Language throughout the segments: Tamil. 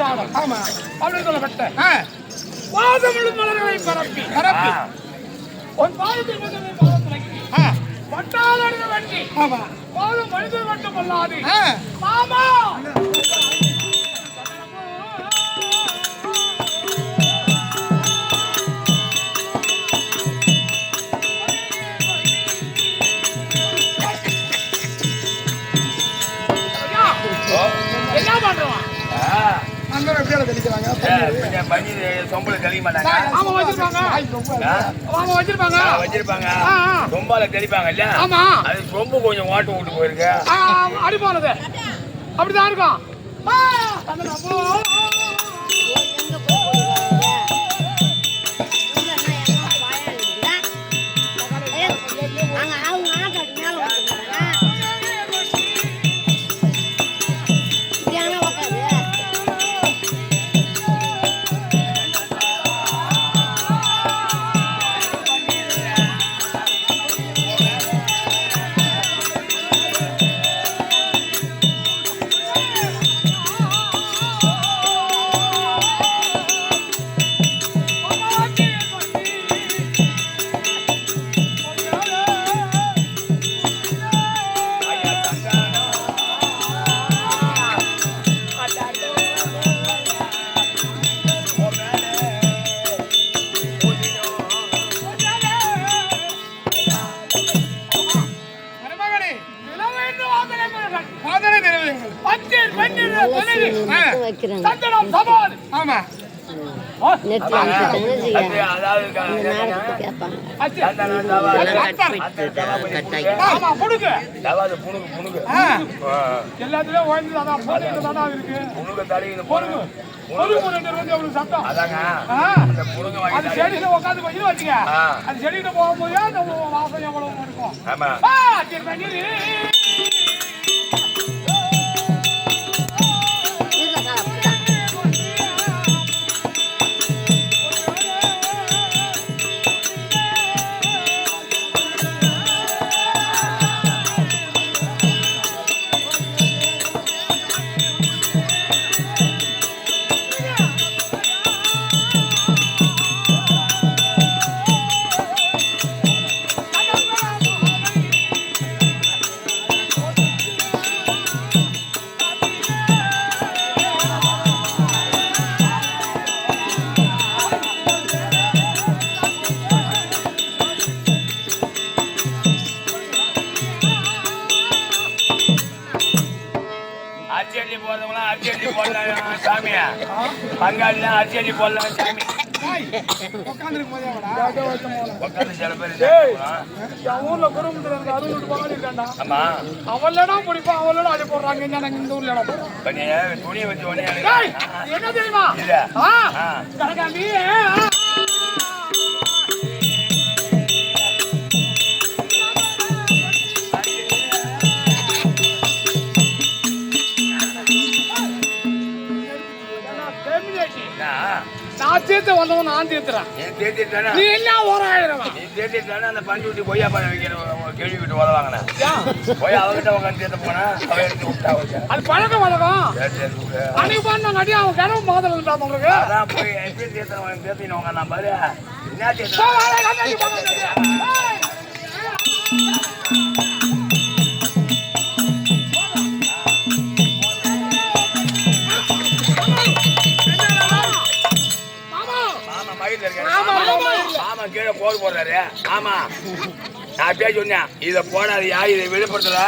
பாடம். ஆமா அப்படி சொல்லப்பட்ட பாதமிடும் மலர்களை பரப்பி பரப்பி ஒரு பாதத்தில் வந்து பாதத்தில் பட்டாளர்கள் வண்டி பாதம் மனிதர் மட்டுமல்லாது மாமா என்ன பண்றோம் ரொம்ப கொஞ்சம் வாட்டு விட்டு போயிருக்கு அடிப்பானது அப்படிதான் இருக்கும். செடியில போகும்போது வாசம் எவ்வளவு இருக்கும். பங்காளிலாம் அரிசி போடலாம் சாமி. ஊர்ல குடும்பத்துல அவளடா பிடிப்பான் அவளோட அடி போடுறாங்க. இந்த ஊர்ல துணியை வச்சு என்ன தெரியுமா கனகாண்டி நான் தீர்த்து வந்தவன் நான் தீர்த்துறேன். நீ என்ன ஓராயிரம் அந்த பஞ்சு விட்டு பொய்யா பண்ண வைக்கிற கேள்வி விட்டு உதவாங்கண்ணா போய் அவகிட்ட உட்காந்து தீர்த்த போனா அவ எடுத்து விட்டா அது பழக்கம் வழக்கம். அன்னைக்கு பண்ணாங்காட்டி அவன் கனவு மாதம் இருந்தா உங்களுக்கு அதான் போய் எப்படி தேர்த்தினவங்க நான் பாரு என்ன தேர்த்த மாமா கீழே போடு போடுறாரு. ஆமா நான் பேச சொன்னேன் இதை போடாதியா இதை விழுப்புரத்துல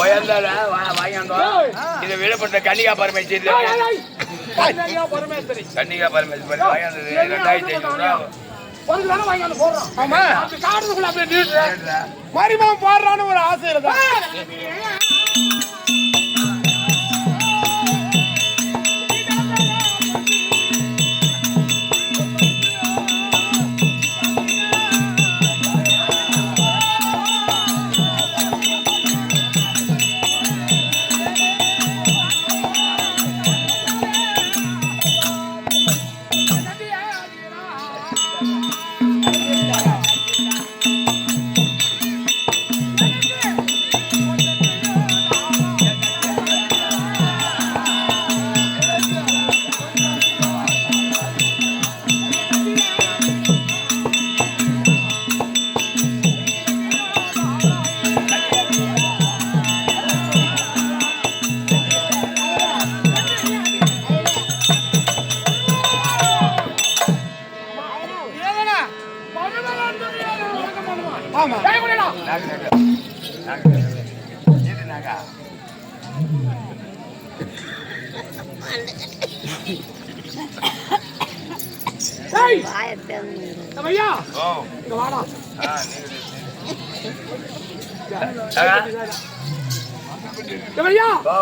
உயர்ந்தால வாங்கியாந்தோம். இதை விழுப்புரத்துல கன்னிகா பரமேஸ்வரி கன்னிகா பரமேஸ்வரி வாங்கியாந்தது 2500 வாங்கி போடுறோம். ஆமா காட்டுக்குள்ள அப்படியே மரிமாம் பாடுறான்னு ஒரு ஆசையில தான் ஏய் வாயை திறந்து. ஐயா ஓ இங்க வாடா. ஐயா ஓ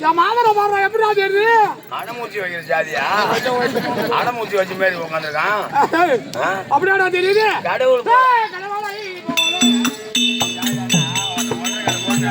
என் மாமரை பாடுறா எப்படி தெரியுது? அடமூச்சி வைக்கிற ஜாதியா அடமூச்சி வச்ச மாதிரி உட்காந்துருக்கான் அப்படியாடா தெரியுது? கடவுள் ஏய், கடவுளை போல.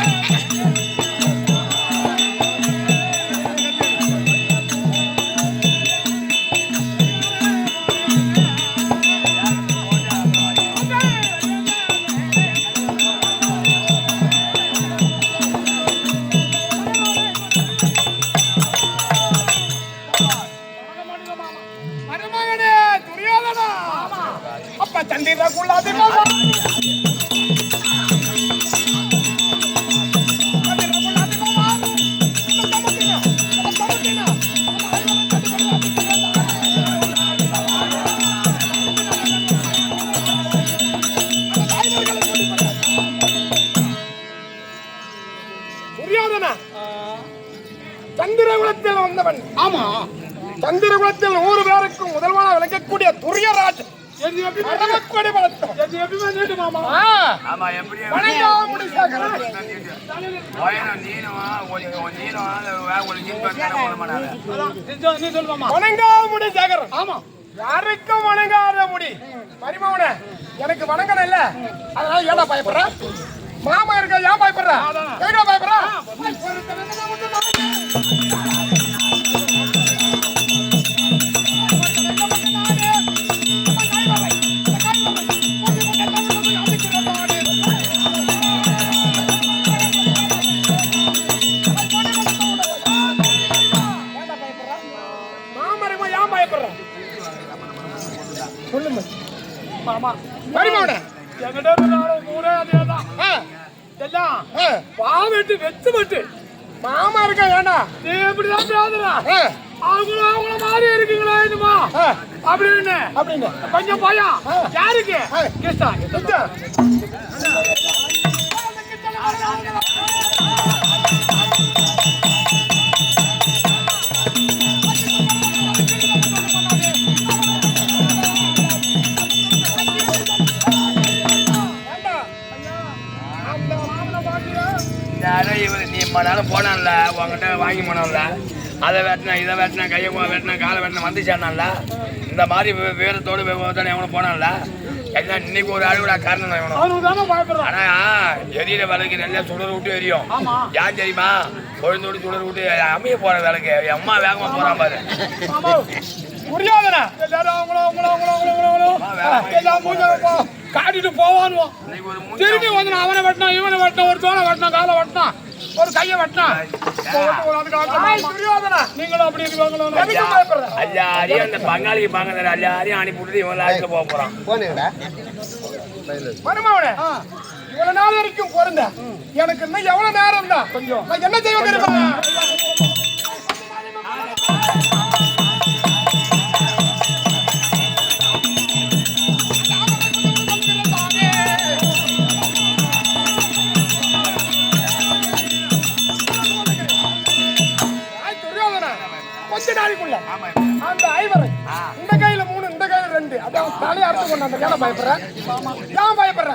மருமகனே துரியோதனா அப்ப சந்திரகுலாதி மாமா துரியோதனா சந்திரகுலத்தில் வந்தவன். ஆமா, சந்திரகுலத்தில் 100 பேருக்கும் முதல்வனாக விளக்கக்கூடிய துரியராஜ். மரமக்கொடி பலத்தம். ஆமா எப்படி வணங்காமுடி சேகரன். வணங்காமுடி சேகரன். ஆமா, யாருக்கும் வணங்காத முடி. மரிமவனே எனக்கு வணங்கணும் இல்ல, அதனால ஏடா பயப்படுற? மாமா இருக்க ஏன் பயப்படுற? எங்க பயப்படுற? மாமரிமா ஏன் பயப்படுற? சொல்லுங்க மாமா. மரிமவனே என்கிட்ட இருந்தாலும் ஊரே அதேதான். எல்லாம் பாவெட்டு வெச்சு விட்டு மாமா இருக்க ஏண்டா நீ எப்படிதான் பேசுறா? அவங்கள மாதிரி இருக்கீங்களா என்னமா அப்படின்னு கொஞ்சம் பயம். யாருக்கு? கிருஷ்ணா. நீ மணாலும் போனான்ல உங்ககிட்ட வாங்கி போனான்ல, அதை வெட்டினா இதை வெட்டினா கையை வெட்டினா காலை வெட்டினா வந்து சேர்னான்ல, இந்த மாதிரி வீரத்தோடு எவனும் போனான்ல, எல்லாம் இன்னைக்கு ஒரு அழுவிடா காரணம் இவனும். ஆனா எரியிற வேலைக்கு நல்லா சுடர் விட்டு எரியும். யார் தெரியுமா? கொழுந்தோடு சுடர் விட்டு அமைய போற வேலைக்கு அம்மா வேகமா போறான் பாரு. புரியாதனா காட்டிட்டு போவானுவோம். திரும்பி வந்து அவனை வெட்டினா இவனை வெட்டினா ஒரு தோலை வெட்டினா காலை வெட்டினா ஒரு கையை வெட்டினா நீங்களும் அப்படி இருக்காங்களோ? எல்லாரையும் அந்த பங்காளிக்கு பாங்க எல்லாரையும் அனுப்பிவிட்டு இவன் லாரிக்கு போக போறான். மருமவனே இவ்வளவு நாள் வரைக்கும் பொருந்த எனக்கு இன்னும் எவ்வளவு நேரம் தான் கொஞ்சம் நான் என்ன செய்வது தெரியுமா? கொஞ்ச நாளைக்குள்ள அந்த ஐவரை இந்த கையில 3 இந்த கையில 2 அதான் தலையை அறுத்து கொண்டாந்து ஏன் பயப்படுற? ஏன் பயப்படுற?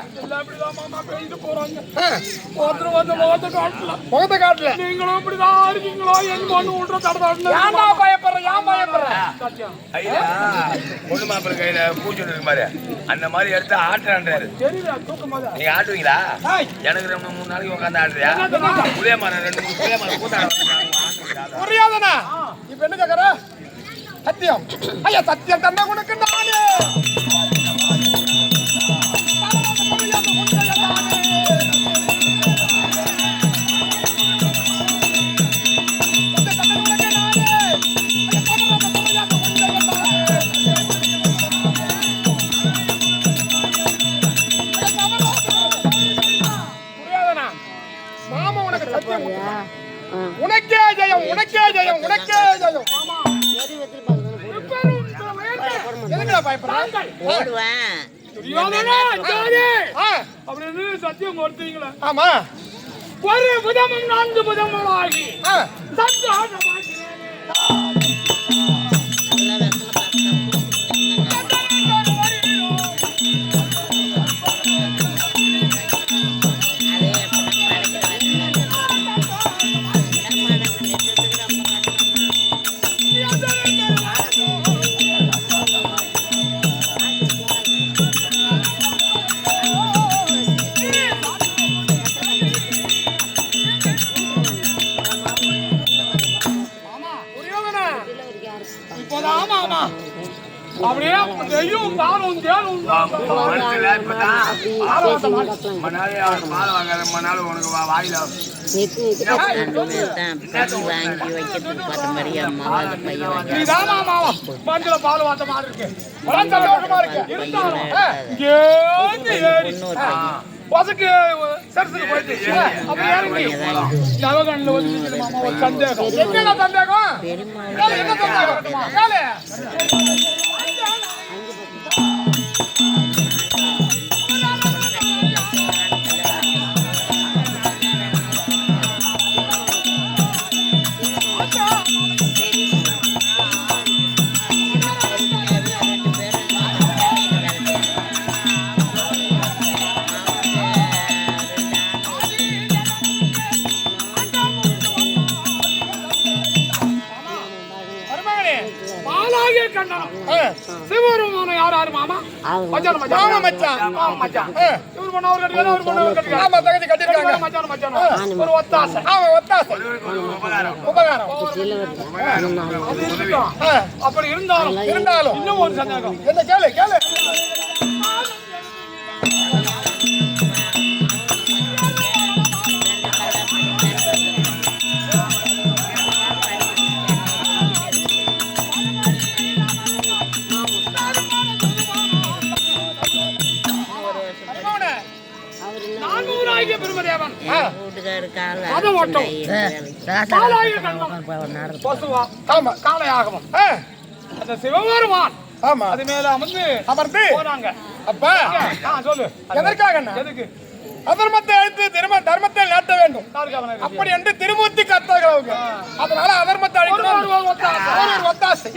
முகத்தை காட்டல நீங்களும் இப்படிதான் இருக்கீங்களோ ஏன்டா பயப்படுற? ஏன் பயப்படுற? பொண்ணு மாப்பிள்ளை கையில பூச்சி இருக்கு பாரு, அந்த மாதிரி எடுத்து ஆட்டுறான்றாரு. நீங்க ஆட்டுவீங்களா? எனக்கு 3 நாளைக்கு உட்காந்து ஆடுறியா? புளிய மரம் 2 புளிய மரம் கூட்டாட புரியாதனா இப்ப என்ன கேக்குற? சத்தியம் ஐயா சத்தியம் தந்தா உனக்கு நானே புரியாதனா மாமா உனக்கு சத்தியம் உனக்கே ஜெயம் உனக்கே ஜெயம் உனக்கே ஜெயம். எதுக்குடா பயப்படுற? ஓடுவேன். அப்படின்னு சத்தியம் கொடுத்தீங்களா? ஆமா. ஒரு புதமும் 4 புதமும் ஆகி இப்போதான் மாமா அப்படியே நெய்யும் பாலும் தேனும் மனசுல இப்பதான் மணாலே பால் வாங்காத மணால உனக்கு வாயில நீதான் மாமா மஞ்சள பால் வாட்ட மாதிரி இருக்கு சந்தோஷமா இருக்கு இருந்தாலும் பசுக்கு சரசுக்கு போயிட்டு அப்படி இறங்கி நவகண்ணில் வந்து மாமா ஒரு சந்தேகம் என்ன சந்தேகம் என்ன சந்தேகம் சிவருமான யார் யாரு மாமா மச்சான் மச்சான் மச்சான் மச்சான் இவர் பண்ண ஒரு கட்டிங்க அவர் பண்ண ஒரு கட்டிங்க ஆமா தங்கச்சி கட்டிருக்காங்க மச்சான் மச்சான் ஒரு ஒத்தாசை ஆமா ஒத்தாசை உபகாரம் அப்படி இருந்தாலும் இன்னும் ஒரு சந்தேகம் என்ன கேளு கேளு சிவபெருமான் அது மேல அமர்ந்து போறாங்க. அப்ப சொல்லு எதற்காக எதுக்கு அதர்மத்தை அழித்து தர்மத்தை நாட்ட வேண்டும் அப்படி என்று திருமூர்த்தி கத்தார்கள். அதனால அதர்மத்தை அழிக்கணும் ஒத்தாசை.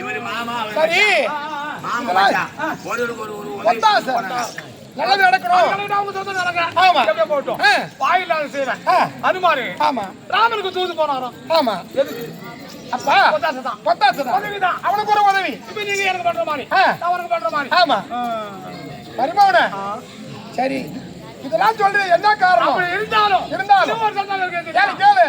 சரி ஒத்தாசை நல்லது நடக்கணும். ஆமா போட்டோம் வாயில்லாத செய்யறேன் அனுமாரு. ஆமா ராமனுக்கு தூது போனாராம். ஆமா எதுக்கு அப்பா ஒத்தாசைதான் அவனுக்கு ஒரு உதவி. இப்ப நீங்க எனக்கு பண்ற மாதிரி அவனுக்கு பண்ற மாதிரி. ஆமா மருமகனே சரி இதெல்லாம் சொல்றது என்ன காரணம்? இருந்தாலும் கேளு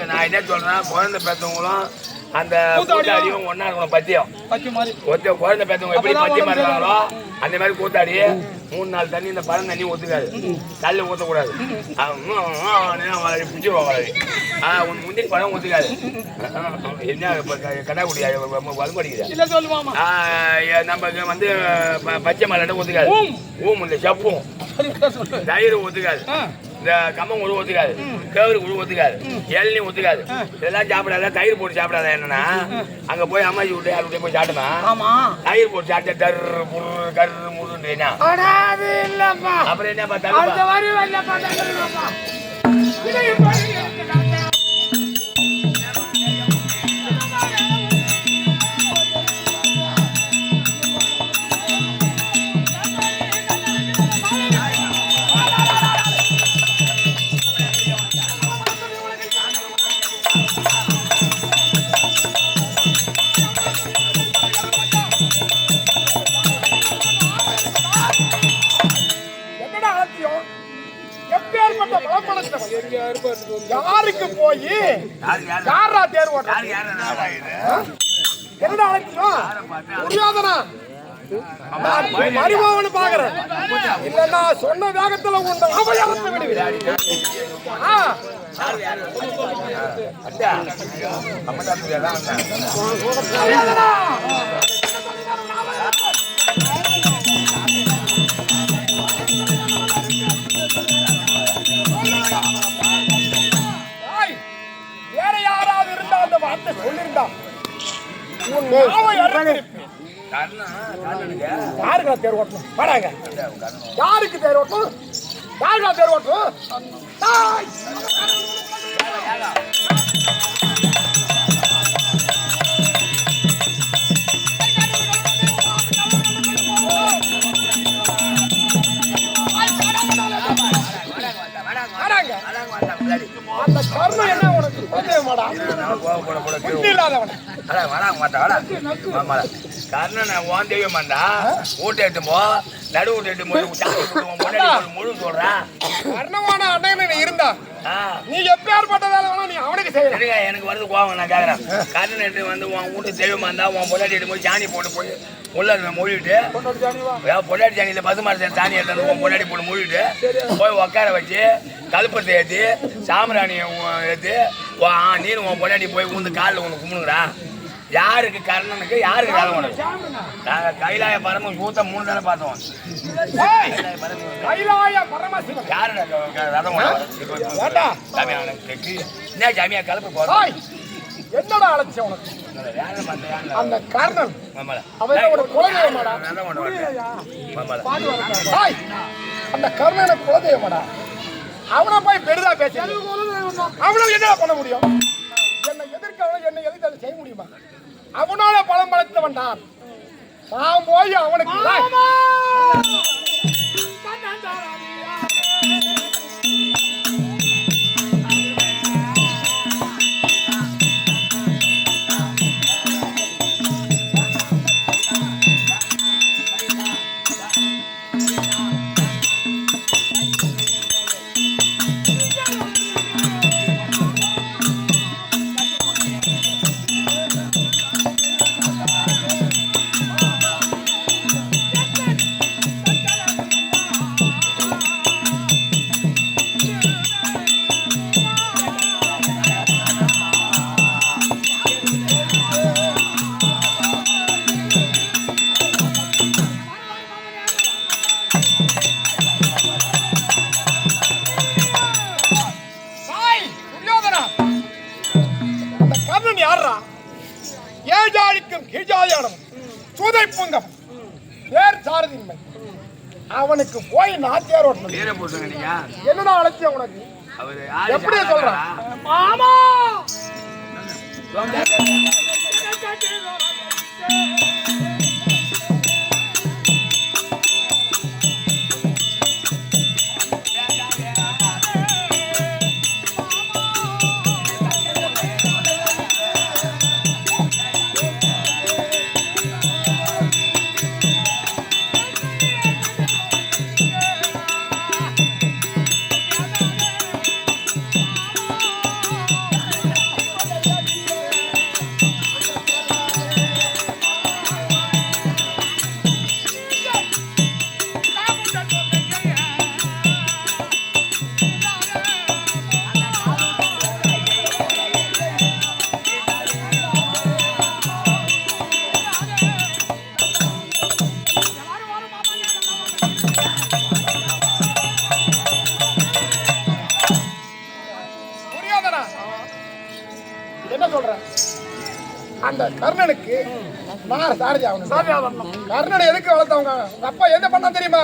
நான் என்ன சொல்றேன், குழந்தை பெற்றவங்களும் அந்த கூத்தாடியும் ஒன்னா இருக்கணும். பத்தியம் குழந்தை பெற்றவங்க எப்படி பத்தியமா இருக்காங்களோ அந்த மாதிரி கூத்தாடி 3 நாள் தண்ணி இந்த பழம் தண்ணி ஒத்துக்காது. கல்ல ஊற்றக்கூடாது. பிடிச்சி போகாது. முந்திரி பழம் ஒத்துக்காது. என்ன கடாக்குடி வலுமடிக்குது. நம்ம வந்து பச்சை மலை ஒத்துக்காது. ஊம் இல்லை சப்பும் தயிர் ஒத்துக்காது. இந்த கம்மம் உழு ஒத்துக்காது. கேவரு உழு ஒத்துக்காது. இளநீ ஒத்துக்காது. இதெல்லாம் சாப்பிடாத. தயிர் போட்டு சாப்பிடாத. என்னன்னா அங்க போய் அம்மாச்சி விட்டு யாரு விட்டு போய் சாப்பிடுமா தயிர் போட்டு சாப்பிட்ட கரு முரு கரு முருன்னு அப்புறம் என்ன பார்த்தா யாருக்கு போய் யாரா தேர் ஓட்ட என்னடா புரியாதனா மருமகன்னு பாக்குறேன். இல்லன்னா சொன்ன வேகத்துல உண்ட அபயாரத்தை விடுவேன். வேற யாராவது இருந்தா அந்த வார்த்தை சொல்லிருந்தா யாருக்கா தேர் ஓட்டணும்? வராங்க யாருக்கு தேர் ஓட்டணும்? யாருக்கா தேர் ஓட்டணும்? போடா புத்தி இல்லாதவன கர்ணனை ஓன் தெய்வம் வந்தா ஊட்ட எட்டும் போ நடு ஊட்ட எட்டும் முழு சொல்றேன் கர்ணமான அண்ணன் இருந்தா நீ எப்பேற்பட்டதால வேணா நீ அவனுக்கு செய்ய எனக்கு வருது கோவம் நான் கேக்குறேன் கர்ணன் எட்டு வந்து உன் வீட்டு தெய்வம் வந்தா உன் பொண்டாட்டி எடுத்து போய் சாணி போட்டு போய் உள்ள மொழிட்டு பொண்டாட்டி சாணியில பசுமாரி சாணி எடுத்து உன் பொண்டாட்டி போட்டு மொழிட்டு போய் உட்கார வச்சு கழுப்பத்தை ஏற்றி சாம்பிராணியை ஏற்றி நீர் உன் பொண்டாட்டி போய் உந்து காலில் ஒன்று கும்பிடுங்கடா யாருக்கு கர்ணனுக்கு யாருக்கு ரதம் உனக்கு நாங்கள் கைலாய பரம சூத்த 3 தானே பார்த்தோம் கைலாய பரமசிவன் யாரு ரதம் என்ன ஜாமியா கலப்பு போதும் என்னடா அழைச்ச உனக்கு அந்த கர்ணன் அவனோட குலதெய்வமாடா அந்த கர்ணனை குலதெய்வமாடா அவனை போய் பெரிதா பேச அவனால என்ன பண்ண முடியும் என்னை எதிர்க்க என்னை எதிர்த்து செய்ய முடியுமா அவனால பலம் பலத்தவன் தான் நான் போய் அவனுக்கு அவனுக்கு போய் நாட்டியார் என்னடா அழைச்சிய உனக்கு எப்படி சொல்றான் மாமா அந்த கர்ணனுக்கு நான் சாரதி ஆகணும். கர்ணனை எதுக்கு வளர்த்தவங்க அப்பா என்ன பண்ணா தெரியுமா?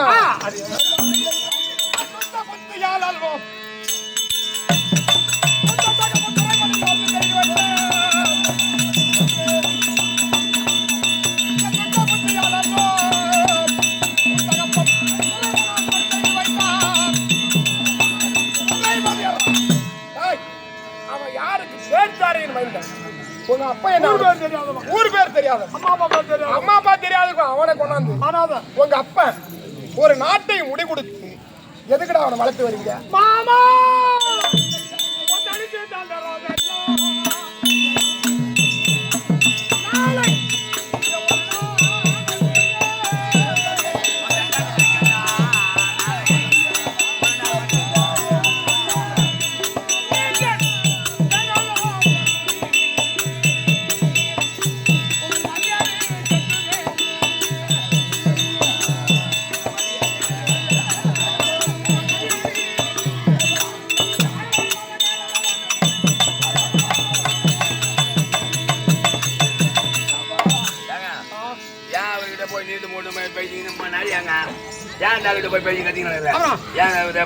அவன் யாருக்கு பேச்சாரியின் மைண்டன் உங்க அப்பா என்ன ஊர் பேர் தெரியாது, அம்மா அப்பா தெரியாது, அவனை கொண்டாந்து உங்க அப்பா ஒரு நாட்டை முடி கொடுத்து எதுக்குடா அவனை வளர்த்து வரீங்க? மாமா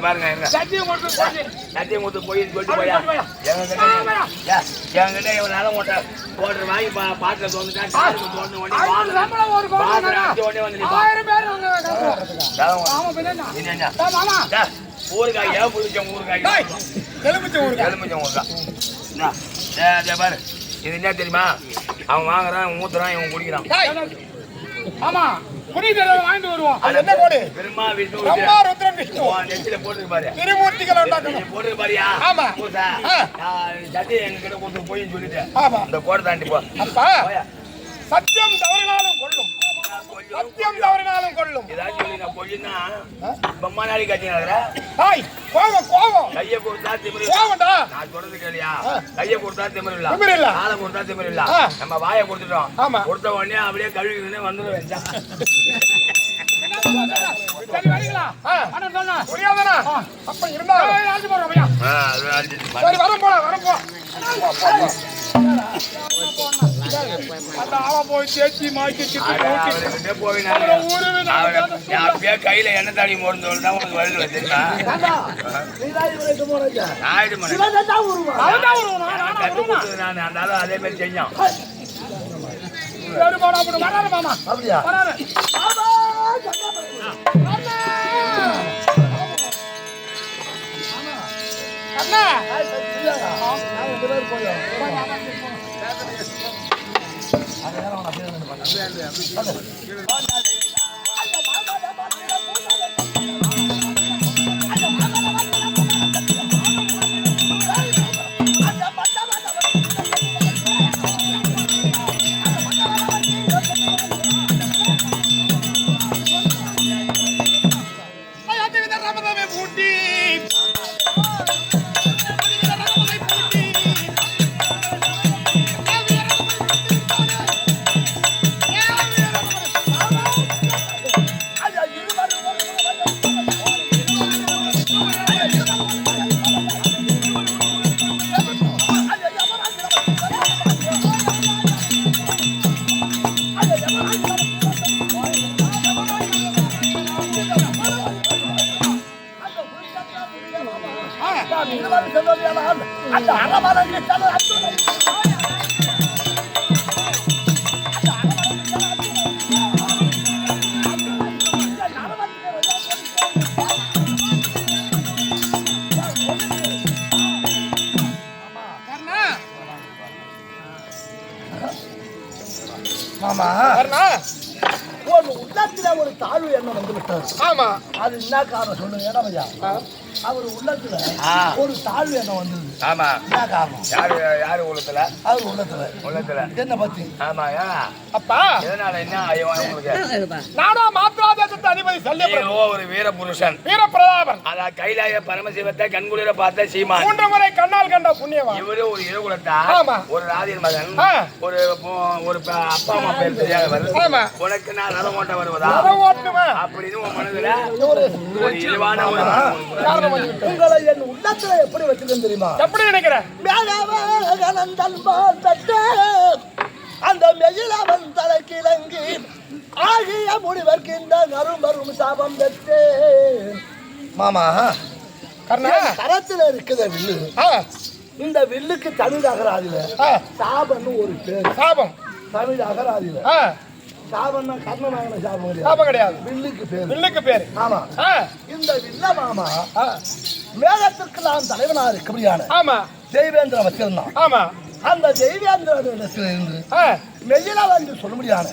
பாருங்க சத்தியம் கொடுத்து போய் சொல்லிட்டு போயா என்கிட்ட இவனால போட்டு வாங்கி பாட்டுல ஊருக்காய் ஏன் புரிச்ச ஊருக்காய் எலுமிச்சம் ஊருக்காய் பாரு இது என்ன தெரியுமா அவன் வாங்குறான் ஊத்துறான் இவன் குடிக்கிறான் ஆமா புரியுது வாங்கிட்டு வருவோம் அது என்ன கோடு பெருமா விஷ்ணு பிரம்மா ருத்ரன் விஷ்ணு நெத்தில போட்டுருக்கு பாரு திருமூர்த்திகள் உண்டாக்கணும் போட்டுருக்கு பாரியா ஆமா சட்டி எங்ககிட்ட கொடுத்து போய் சொல்லிட்டேன் ஆமா அந்த கோடை தாண்டி போ அப்பா சத்தியம் தவறினாலும் கொள்ளும் சத்தியம் தவறினாலும் கொள்ளும் ஏதாச்சும் சொல்லி நான் பொய்னா பொம்மா நாளை காட்டினாங்க ஹாய் கோவம் கோவம் கையை கொடுத்தா திமிரு கோவம்டா நான் சொல்றது கேளியா கையை கொடுத்தா திமிரு இல்ல திமிரு இல்ல காலை கொடுத்தா திமிரு இல்ல நம்ம வாயை கொடுத்துட்டோம் ஆமா கொடுத்த உடனே அப்படியே கழுவிக்கிட்டு வந்துடுவேன் சரி வரீங்களா அண்ணா சொன்னா புரியாதனா அப்ப இருந்தா ஆஞ்சு போறோம் ஐயா சரி வரம் போ அந்த ஆள போய் தேச்சி மாய்ச்சி சிட்டு போய் கையில எண்ணெய் தாடி மோர்ந்து தான் உனக்கு வருது வச்சிருக்கா கத்து கொடுத்தது நான் அந்த ஆளு அதே மாதிரி செஞ்சான் மாமா அப்படியா அண்ணா மாமா ஒரு உள்ளத்துல ஒரு தாழ்வு எண்ணம் வந்து விட்டார். ஆமா அது என்ன காரணம் சொல்லுங்க ஐயா. அவர் உள்ளத்துல ஒரு தாழ்வு எண்ணம் வந்தது. ஆமா என்ன காரணம்? யாரு உள்ளத்துல? அவர் உள்ளத்துல என்ன பத்தி? ஆமா அப்பா எதனால என்ன உங்களுக்கு? நாடா மாத்ராதேசத்து அதிபதி சல்லியபிரபு ஒரு வீர புருஷன் வீரபிரதாபன் அத கைலாய பரமசிவத்தை கண்குளிர பார்த்த சீமான் 3 முறை கண்ணால் கண்ட புண்ணியவான் இவரு ஒரு இரகுலத்தா ஒரு ராதியின் மகன் ஒரு அப்பா அம்மா பேர் தெரியாதவர் உனக்கு நான் ரதம் ஓட்ட வருவதா அப்படின்னு உன் மனதுல ஒரு இழிவான ஒரு உங்களை என் உள்ளத்துல எப்படி வச்சிருக்கேன் தெரியுமா? எப்படி நினைக்கிறேன்? அந்த மெயிலவன் தலைக்கிழங்கி ஆகிய முடிவர்க்கு இந்த நறுமரும் சாபம் பெற்று மாமா கரத்துல இருக்குது வில்லு. இந்த வில்லுக்கு தமிழ் அகராதில சாபம்னு ஒரு பேர். சாபம் தமிழ் அகராதில சாபம்னா கர்ணனாகன சாபம் சாபம் கிடையாது. வில்லுக்கு பேர். ஆமா இந்த வில்ல மாமா மேகத்திற்கு நான் தலைவனா இருக்கபடியான ஆமா தெய்வேந்திர வச்சிருந்தான். ஆமா அந்த தெய்வேந்திரத்திலிருந்து மெயிலா வந்து சொல்ல முடியாது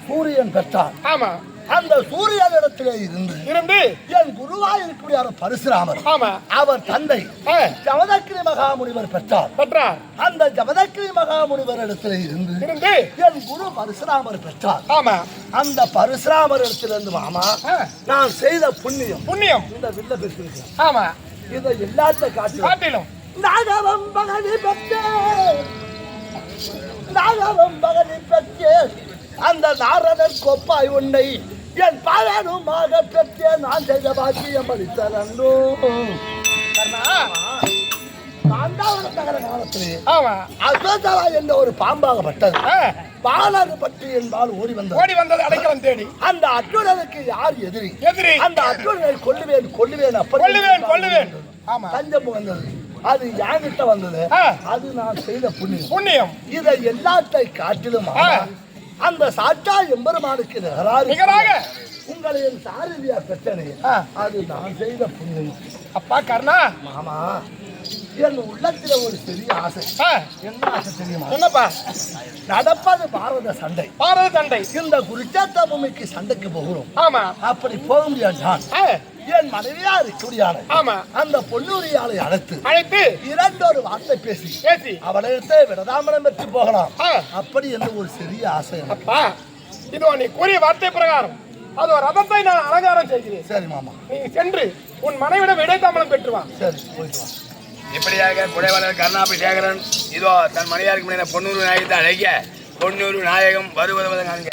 சூரியன் பெற்றார். ஆமா அந்த சூரியனிடத்திலே இருந்து என் குருவாய் இருக்கக்கூடிய பரசுராமர் அவர் தந்தை ஜமதக்கிரி மகாமுனிவர் பெற்றார். அந்த ஜமதக்கிரி மகாமுனிவர் இடத்திலே இருந்து என் குரு பரசுராமர் பெற்றார். அந்த பரசுராமர் இடத்திலிருந்து மாமா நான் செய்த புண்ணியம் இந்த வில்ல பெற்றிருக்கேன். ஆமா இதை எல்லாத்த காட்டிலும் நாகவம் பகதி பெற்றே அந்த நாரதன் கொப்பாய் உன்னை என் பலனுமாக பெற்றே நான் செய்த பாக்கியம் அளித்தரண்டோ. அசோதரா என்ற ஒரு பாம்பாகப்பட்டது பாலாறுபட்டி என்பால் ஓடி வந்தது அடைக்கலம் தேடி. அந்த அர்ஜுனனுக்கு யார் எதிரி? அந்த அர்ஜுனனை கொல்லுவேன் கொல்லுவேன் தஞ்சம் வந்தது. அது என்கிட்ட வந்தது. அது நான் செய்த புண்ணியம். இதை எல்லாத்தை காட்டிலும் அந்த சாட்டா எம்பெருமானுக்கு நிகராக உங்களை சாரதியா பெற்றனே அது நான் செய்த புண்ணியம். அப்பா கர்ணா மாமா என் உள்ளத்துல ஒரு பெரிய ஆசை. என்ன ஆசை தெரியுமா? என்னப்பா? நடப்பது பாரத சண்டை. பாரத சண்டை. இந்த குருச்சேத்திர பூமிக்கு சண்டைக்கு போகிறோம். ஆமா. அப்படி போக முடியாது. என் மனைவியா இருக்கக்கூடியான ஆமா அந்த பொன்னூரியாளை அழைத்து இரண்டொரு வார்த்தை பேசி அவளிடத்தை விரதாமரம் பெற்று போகலாம். அப்படி என்று ஒரு சிறிய ஆசை. அப்பா, இது நீ கூறிய வார்த்தை பிரகாரம் அது ஒரு ரதத்தை நான் அலங்காரம் செய்கிறேன். சரி மாமா, நீ சென்று உன் மனைவிடம் விடைத்தாமலம் பெற்றுவான். சரி, போயிட்டு வா. இப்படியாக குடைவலர் கருணாபிஷேகரன் இதோ தன் மணியாருக்கு முன்னாடி பொன்னூறு நாயகத்தை அழைக்க பொன்னூறு நாயகம் வருவதை காண்க.